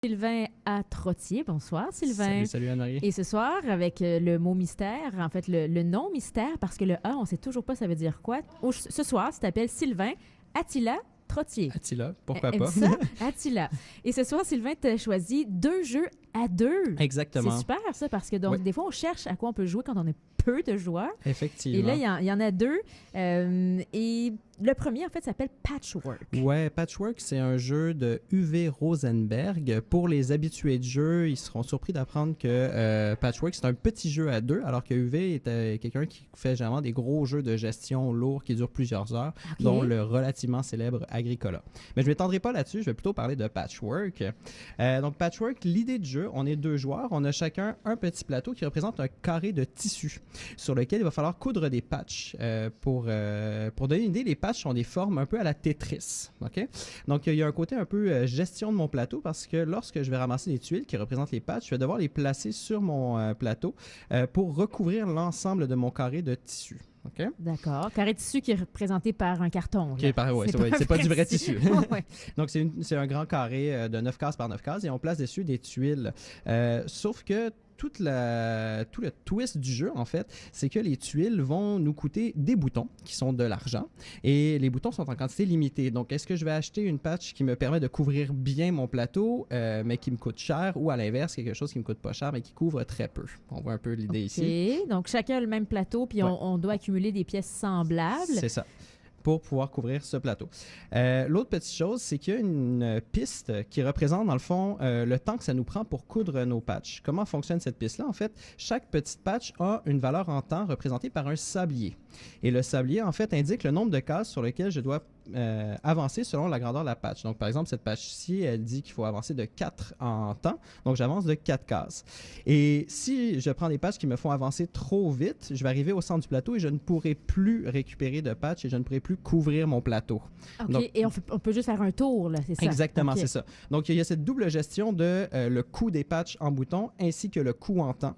Sylvain à Trottier. Bonsoir, Sylvain. Salut Anne-Marie. Et ce soir, avec le mot mystère, en fait, le nom mystère, parce que le A, on ne sait toujours pas ça veut dire quoi. Ce soir, tu t'appelles Sylvain Attila Trottier. Attila, pourquoi pas? Ça? Attila. Et ce soir, Sylvain, tu as choisi 2 jeux à 2. Exactement. C'est super, ça, parce que donc, Oui. des fois, on cherche à quoi on peut jouer quand on est peu de joueurs. Effectivement. Et là, il y en a 2. Et le premier, en fait, s'appelle Patchwork. Ouais, Patchwork, c'est un jeu de Uwe Rosenberg. Pour les habitués de jeu, ils seront surpris d'apprendre que Patchwork, c'est un petit jeu à 2, alors que Uwe est quelqu'un qui fait généralement des gros jeux de gestion lourds qui durent plusieurs heures, dont le relativement célèbre Agricola. Mais je ne m'étendrai pas là-dessus, je vais plutôt parler de Patchwork. Donc, Patchwork, l'idée du jeu, on est 2 joueurs, on a chacun un petit plateau qui représente un carré de tissu sur lequel il va falloir coudre des patchs. Pour donner une idée, les patchs ont des formes un peu à la Tetris. Okay? Donc, il y a un côté un peu gestion de mon plateau parce que lorsque je vais ramasser des tuiles qui représentent les patchs, je vais devoir les placer sur mon plateau pour recouvrir l'ensemble de mon carré de tissu. Okay? D'accord. Carré de tissu qui est représenté par un carton. Okay, c'est pas du vrai tissu. Ouais. Donc, c'est un grand carré de 9 cases par 9 cases et on place dessus des tuiles. Sauf que tout le twist du jeu, en fait, c'est que les tuiles vont nous coûter des boutons qui sont de l'argent et les boutons sont en quantité limitée. Donc, est-ce que je vais acheter une patch qui me permet de couvrir bien mon plateau, mais qui me coûte cher, ou à l'inverse, quelque chose qui me coûte pas cher, mais qui couvre très peu? On voit un peu l'idée ici. Donc, chacun a le même plateau, puis on doit accumuler des pièces semblables. C'est ça, pour pouvoir couvrir ce plateau. L'autre petite chose, c'est qu'il y a une piste qui représente, dans le fond, le temps que ça nous prend pour coudre nos patchs. Comment fonctionne cette piste-là? En fait, chaque petite patch a une valeur en temps représentée par un sablier. Et le sablier, en fait, indique le nombre de cases sur lesquelles je dois avancer selon la grandeur de la patch. Donc, par exemple, cette patch-ci, elle dit qu'il faut avancer de 4 en temps. Donc, j'avance de 4 cases. Et si je prends des patchs qui me font avancer trop vite, je vais arriver au centre du plateau et je ne pourrai plus récupérer de patch et je ne pourrai plus couvrir mon plateau. OK. Donc, et on peut juste faire un tour, là, c'est ça? Exactement, okay. C'est ça. Donc, il y a cette double gestion de le coût des patchs en bouton ainsi que le coût en temps.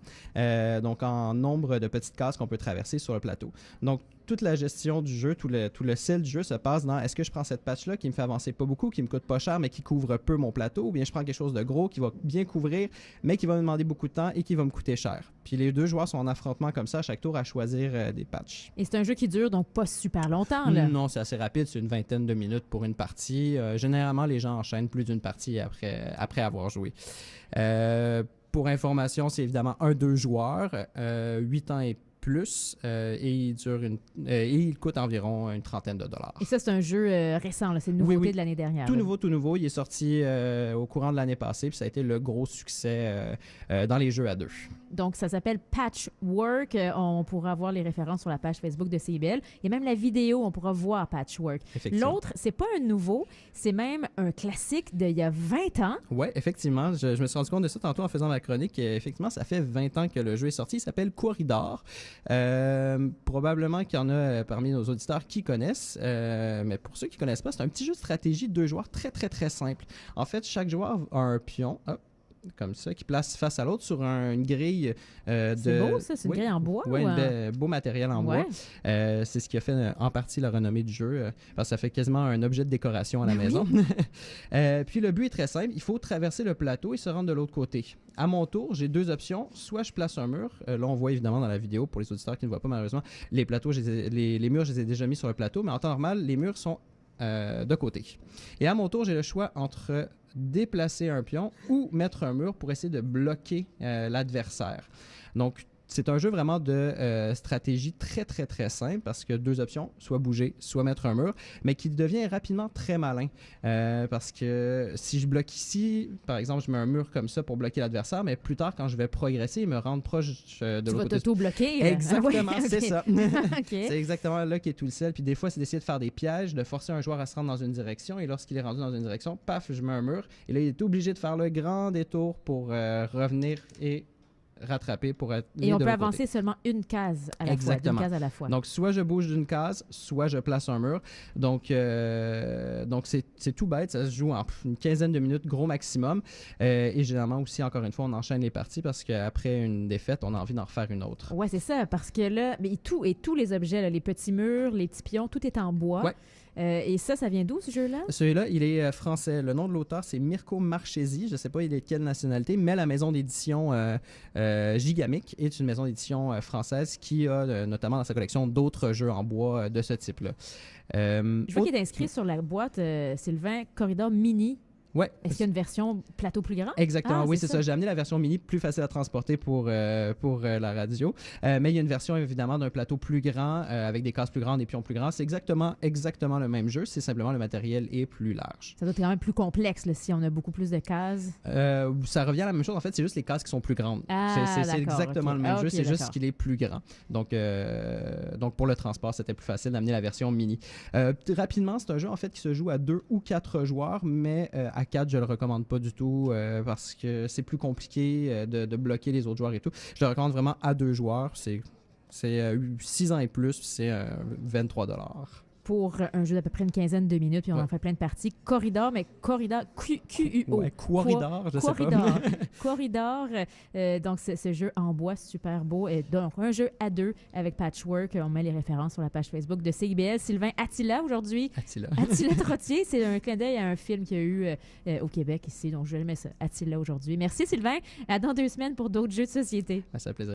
Donc, en nombre de petites cases qu'on peut traverser sur le plateau. Donc, toute la gestion du jeu, tout le sel du jeu se passe dans est-ce que je prends cette patch-là qui me fait avancer pas beaucoup, qui me coûte pas cher, mais qui couvre peu mon plateau, ou bien je prends quelque chose de gros qui va bien couvrir, mais qui va me demander beaucoup de temps et qui va me coûter cher. Puis les 2 joueurs sont en affrontement comme ça à chaque tour à choisir des patchs. Et c'est un jeu qui dure donc pas super longtemps, là? Non, c'est assez rapide, c'est une vingtaine de minutes pour une partie. Généralement, les gens enchaînent plus d'une partie après avoir joué. Pour information, c'est évidemment 1-2 joueurs, 8 ans et plus, et il coûte environ une trentaine de dollars. Et ça, c'est un jeu récent, là. C'est une nouveauté oui. de l'année dernière. Tout nouveau. Il est sorti au courant de l'année passée, puis ça a été le gros succès dans les jeux à 2. Donc, ça s'appelle Patchwork. On pourra voir les références sur la page Facebook de CIBL. Et même la vidéo, on pourra voir Patchwork. L'autre, c'est pas un nouveau, c'est même un classique d'il y a 20 ans. Oui, effectivement. Je me suis rendu compte de ça tantôt en faisant ma chronique. Effectivement, ça fait 20 ans que le jeu est sorti. Il s'appelle Corridor. Probablement qu'il y en a parmi nos auditeurs qui connaissent, mais pour ceux qui ne connaissent pas, c'est un petit jeu de stratégie de 2 joueurs très, très, très simple. En fait, chaque joueur a un pion. Comme ça, qui place face à l'autre sur une grille C'est beau, ça? C'est une grille en bois? Oui, beau matériel en bois. C'est ce qui a fait en partie la renommée du jeu, parce que ça fait quasiment un objet de décoration à la maison. Puis le but est très simple, il faut traverser le plateau et se rendre de l'autre côté. À mon tour, j'ai 2 options. Soit je place un mur. Là, on voit évidemment dans la vidéo, pour les auditeurs qui ne voient pas malheureusement, les murs, je les ai déjà mis sur le plateau, mais en temps normal, les murs sont de côté. Et à mon tour, j'ai le choix entre déplacer un pion ou mettre un mur pour essayer de bloquer l'adversaire. Donc, c'est un jeu vraiment de stratégie très, très, très simple parce que 2 options, soit bouger, soit mettre un mur, mais qui devient rapidement très malin parce que si je bloque ici, par exemple, je mets un mur comme ça pour bloquer l'adversaire, mais plus tard, quand je vais progresser et me rendre proche de l'autre côté... Tu vas t'auto-bloquer. Exactement, c'est ça. Okay. C'est exactement là qu'est tout le sel. Puis des fois, c'est d'essayer de faire des pièges, de forcer un joueur à se rendre dans une direction, et lorsqu'il est rendu dans une direction, paf, je mets un mur, et là, il est obligé de faire le grand détour pour revenir et rattraper pour être... Et on peut avancer seulement une case à la fois. D'une case à la fois. Donc, soit je bouge d'une case, soit je place un mur. Donc c'est tout bête. Ça se joue en une quinzaine de minutes, gros maximum. Et généralement aussi, encore une fois, on enchaîne les parties parce qu'après une défaite, on a envie d'en refaire une autre. Oui, c'est ça. Parce que là, mais tous les objets, là, les petits murs, les petits pions, tout est en bois. Ouais. Et ça vient d'où, ce jeu-là? Celui-là, il est français. Le nom de l'auteur, c'est Mirko Marchesi. Je ne sais pas il est de quelle nationalité, mais la maison d'édition Gigamic est une maison d'édition française qui a notamment dans sa collection d'autres jeux en bois de ce type-là. Je vois qu'il est inscrit sur la boîte, Sylvain, Corridor Mini. Ouais. Est-ce qu'il y a une version plateau plus grand? Exactement, oui, c'est ça. J'ai amené la version mini, plus facile à transporter pour la radio. Mais il y a une version, évidemment, d'un plateau plus grand, avec des cases plus grandes, des pions plus grands. C'est exactement le même jeu, c'est simplement le matériel est plus large. Ça doit être quand même plus complexe, là, si on a beaucoup plus de cases. Ça revient à la même chose. En fait, c'est juste les cases qui sont plus grandes. C'est exactement le même jeu, c'est juste qu'il est plus grand. Donc, pour le transport, c'était plus facile d'amener la version mini. Rapidement, c'est un jeu, en fait, qui se joue à 2 ou 4 joueurs, mais à 4, je le recommande pas du tout parce que c'est plus compliqué de bloquer les autres joueurs et tout. Je le recommande vraiment à 2 joueurs. C'est 6 ans et plus, c'est 23 $. Pour un jeu d'à peu près une quinzaine de minutes, puis on en fait plein de parties. Corridor, mais Corridor, Q-U-O. Ouais, Corridor, je sais pas. Corridor, donc ce jeu en bois super beau. Et donc, un jeu à 2 avec Patchwork. On met les références sur la page Facebook de CIBL. Sylvain Attila, aujourd'hui. Attila Trottier, c'est un clin d'œil à un film qu'il y a eu au Québec ici. Donc, je vais mettre ça. Attila aujourd'hui. Merci, Sylvain. À dans 2 semaines pour d'autres jeux de société. Ça fait plaisir.